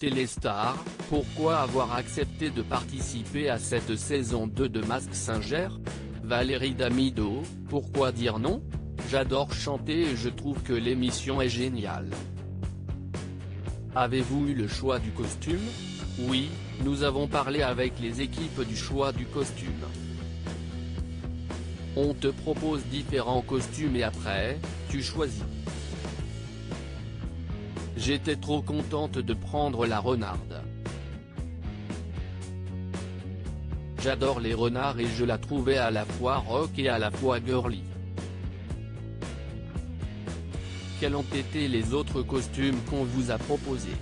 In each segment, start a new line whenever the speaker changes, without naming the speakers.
Téléstar, pourquoi avoir accepté de participer à cette saison 2 de Mask Singer? Valérie Damido, pourquoi dire non? J'adore chanter et je trouve que l'émission est géniale. Avez-vous eu le choix du costume? Oui, nous avons parlé avec les équipes du choix du costume. On te propose différents costumes et après, tu choisis. J'étais trop contente de prendre la renarde. J'adore les renards et je la trouvais à la fois rock et à la fois girly. Quels ont été les autres costumes qu'on vous a proposés?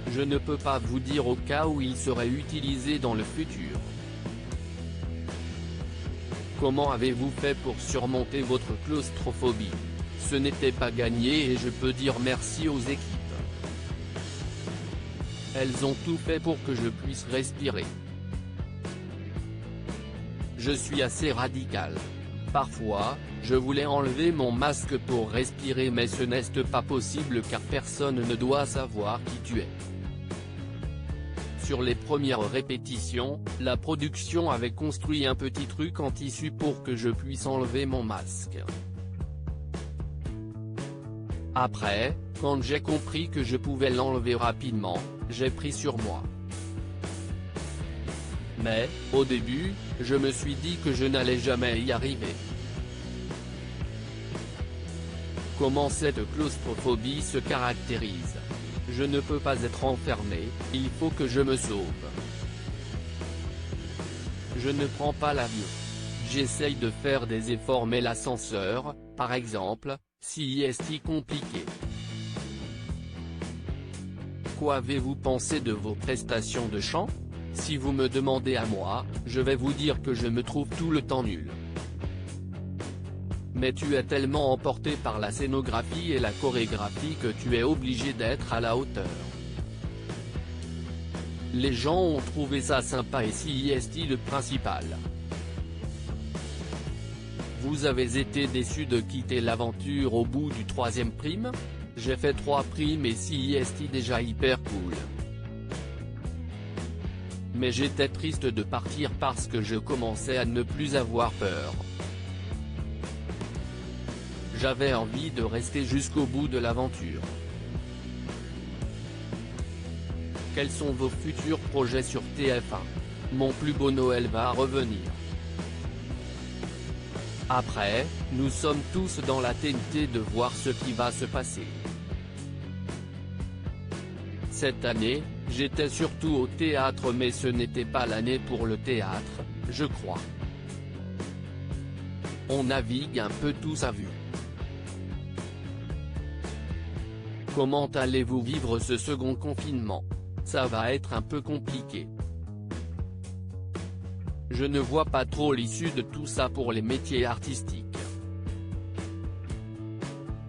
Je ne peux pas vous dire au cas où ils seraient utilisés dans le futur. Comment avez-vous fait pour surmonter votre claustrophobie? Ce n'était pas gagné et je peux dire merci aux équipes. Elles ont tout fait pour que je puisse respirer. Je suis assez radical. Parfois, je voulais enlever mon masque pour respirer mais ce n'est pas possible car personne ne doit savoir qui tu es. Sur les premières répétitions, la production avait construit un petit truc en tissu pour que je puisse enlever mon masque. Après, quand j'ai compris que je pouvais l'enlever rapidement, j'ai pris sur moi. Mais, au début, je me suis dit que je n'allais jamais y arriver. Comment cette claustrophobie se caractérise? Je ne peux pas être enfermé, il faut que je me sauve. Je ne prends pas l'avion. J'essaye de faire des efforts mais l'ascenseur, par exemple, si est compliqué. Quoi avez-vous pensé de vos prestations de chant? Si vous me demandez à moi, je vais vous dire que je me trouve tout le temps nul. Mais tu es tellement emporté par la scénographie et la chorégraphie que tu es obligé d'être à la hauteur. Les gens ont trouvé ça sympa et si est le principal. Vous avez été déçu de quitter l'aventure au bout du 3e prime? J'ai fait 3 primes et si est déjà hyper cool. Mais j'étais triste de partir parce que je commençais à ne plus avoir peur. J'avais envie de rester jusqu'au bout de l'aventure. Quels sont vos futurs projets sur TF1? Mon plus beau Noël va revenir. Après, nous sommes tous dans la TNT de voir ce qui va se passer. Cette année, j'étais surtout au théâtre mais ce n'était pas l'année pour le théâtre, je crois. On navigue un peu tous à vue. Comment allez-vous vivre ce second confinement? Ça va être un peu compliqué. Je ne vois pas trop l'issue de tout ça pour les métiers artistiques.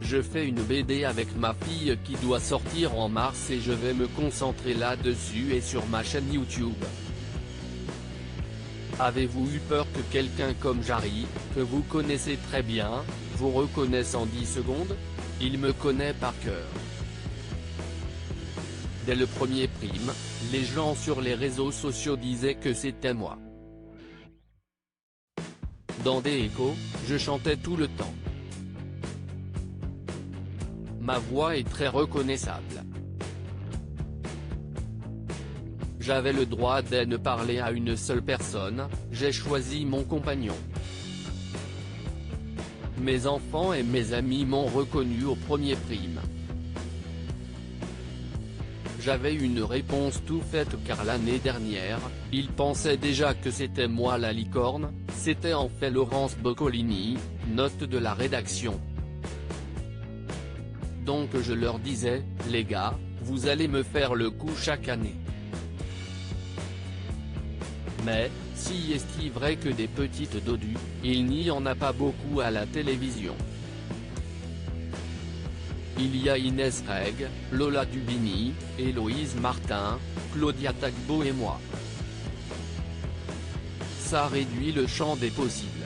Je fais une BD avec ma fille qui doit sortir en mars et je vais me concentrer là-dessus et sur ma chaîne YouTube. Avez-vous eu peur que quelqu'un comme Jarry, que vous connaissez très bien, vous reconnaisse en 10 secondes? Il me connaît par cœur. Dès le premier prime, les gens sur les réseaux sociaux disaient que c'était moi. Dans des échos, je chantais tout le temps. Ma voix est très reconnaissable. J'avais le droit de ne parler à une seule personne, j'ai choisi mon compagnon. Mes enfants et mes amis m'ont reconnu au premier prime. J'avais une réponse tout faite car l'année dernière, ils pensaient déjà que c'était moi la licorne, c'était en fait Laurence Boccolini, note de la rédaction. Donc je leur disais, les gars, vous allez me faire le coup chaque année. Mais, si est-il vrai que des petites dodus, il n'y en a pas beaucoup à la télévision. Il y a Inès Reg, Lola Dubini, Héloïse Martin, Claudia Tagbo et moi. Ça réduit le champ des possibles.